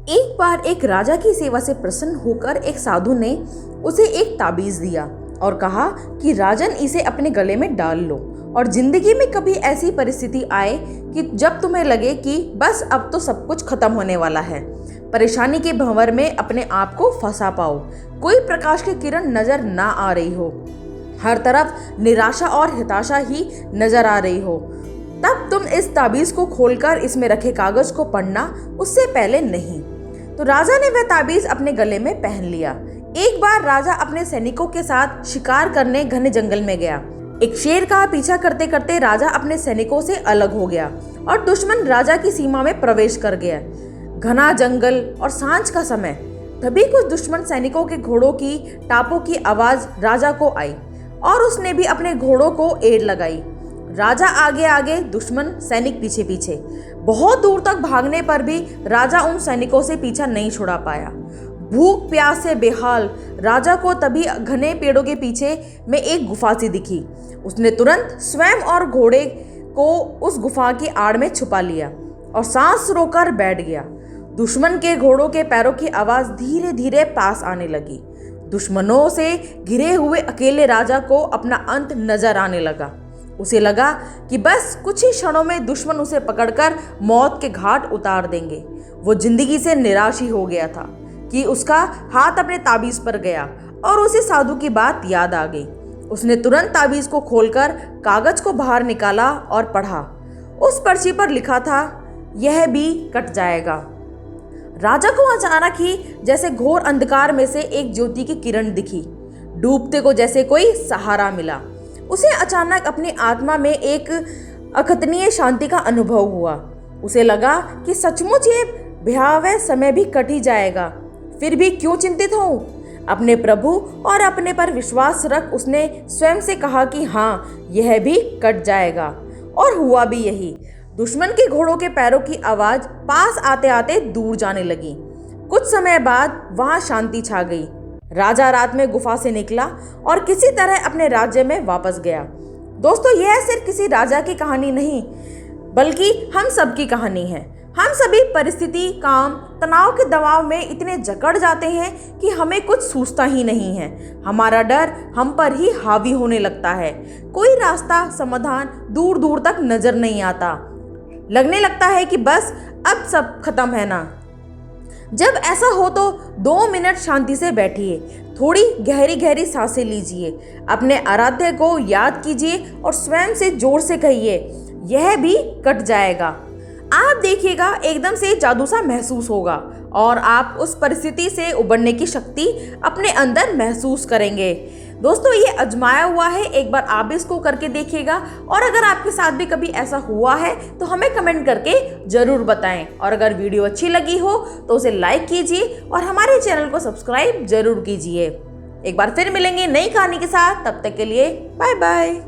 एक बार एक राजा की सेवा से प्रसन्न होकर एक साधु ने उसे एक ताबीज दिया और कहा कि राजन इसे अपने गले में डाल लो और जिंदगी में कभी ऐसी परिस्थिति आए कि जब तुम्हें लगे कि बस अब तो सब कुछ खत्म होने वाला है, परेशानी के भंवर में अपने आप को फंसा पाओ, कोई प्रकाश की किरण नजर ना आ रही हो, हर तरफ निराशा और हताशा ही नजर आ रही हो, तब तुम इस ताबीज को खोलकर इसमें रखे कागज को पढ़ना, उससे पहले नहीं। तो राजा ने वह ताबीज अपने गले में पहन लिया। एक बार राजा अपने सैनिकों के साथ शिकार करने घने जंगल में गया। एक शेर का पीछा करते करते राजा अपने सैनिकों से अलग हो गया और दुश्मन राजा की सीमा में प्रवेश कर गया। घना जंगल और सांझ का समय, तभी कुछ दुश्मन सैनिकों के घोड़ों की टापों की आवाज राजा को आई और उसने भी अपने घोड़ों को एड़ लगाई। राजा आगे आगे, दुश्मन सैनिक पीछे पीछे। बहुत दूर तक भागने पर भी राजा उन सैनिकों से पीछा नहीं छुड़ा पाया। भूख प्यास से बेहाल राजा को तभी घने पेड़ों के पीछे में एक गुफा सी दिखी। उसने तुरंत स्वयं और घोड़े को उस गुफा की आड़ में छुपा लिया और सांस रोकर बैठ गया। दुश्मन के घोड़ों के पैरों की आवाज धीरे धीरे पास आने लगी। दुश्मनों से घिरे हुए अकेले राजा को अपना अंत नजर आने लगा। उसे लगा कि बस कुछ ही क्षणों में दुश्मन उसे पकड़कर मौत के घाट उतार देंगे। वो जिंदगी से निराश ही हो गया था कि उसका हाथ अपने ताबीज पर गया और उसे साधु की बात याद आ गई। उसने तुरंत ताबीज को खोलकर कागज को बाहर निकाला और पढ़ा। उस पर्ची पर लिखा था, यह भी कट जाएगा। राजा को अचानक ही जैसे घोर अंधकार में से एक ज्योति की किरण दिखी। डूबते को जैसे कोई सहारा मिला। उसे अचानक अपनी आत्मा में एक अकथनीय शांति का अनुभव हुआ। उसे लगा कि सचमुच ये भयावह समय भी कट ही जाएगा। फिर भी क्यों चिंतित हूँ? अपने प्रभु और अपने पर विश्वास रख उसने स्वयं से कहा कि हाँ, यह भी कट जाएगा। और हुआ भी यही। दुश्मन के घोड़ों के पैरों की आवाज पास आते आते दूर जाने लगी। कुछ समय बाद वहां शांति छा गई। राजा रात में गुफा से निकला और किसी तरह अपने राज्य में वापस गया। दोस्तों, यह सिर्फ किसी राजा की कहानी नहीं, बल्कि हम सब की कहानी है। हम सभी परिस्थिति, काम, तनाव के दबाव में इतने जकड़ जाते हैं कि हमें कुछ सूझता ही नहीं है। हमारा डर हम पर ही हावी होने लगता है। कोई रास्ता, समाधान दूर दूर तक नजर नहीं आता। लगने लगता है कि बस अब सब खत्म है ना। जब ऐसा हो तो 2 मिनट शांति से बैठिए, थोड़ी गहरी गहरी सांसें लीजिए, अपने आराध्य को याद कीजिए और स्वयं से जोर से कहिए, यह भी कट जाएगा। आप देखिएगा एकदम से जादू सा महसूस होगा और आप उस परिस्थिति से उबरने की शक्ति अपने अंदर महसूस करेंगे। दोस्तों, ये आजमाया हुआ है, एक बार आप इसको करके देखिएगा। और अगर आपके साथ भी कभी ऐसा हुआ है तो हमें कमेंट करके जरूर बताएं। और अगर वीडियो अच्छी लगी हो तो उसे लाइक कीजिए और हमारे चैनल को सब्सक्राइब जरूर कीजिए। एक बार फिर मिलेंगे नई कहानी के साथ, तब तक के लिए बाय बाय।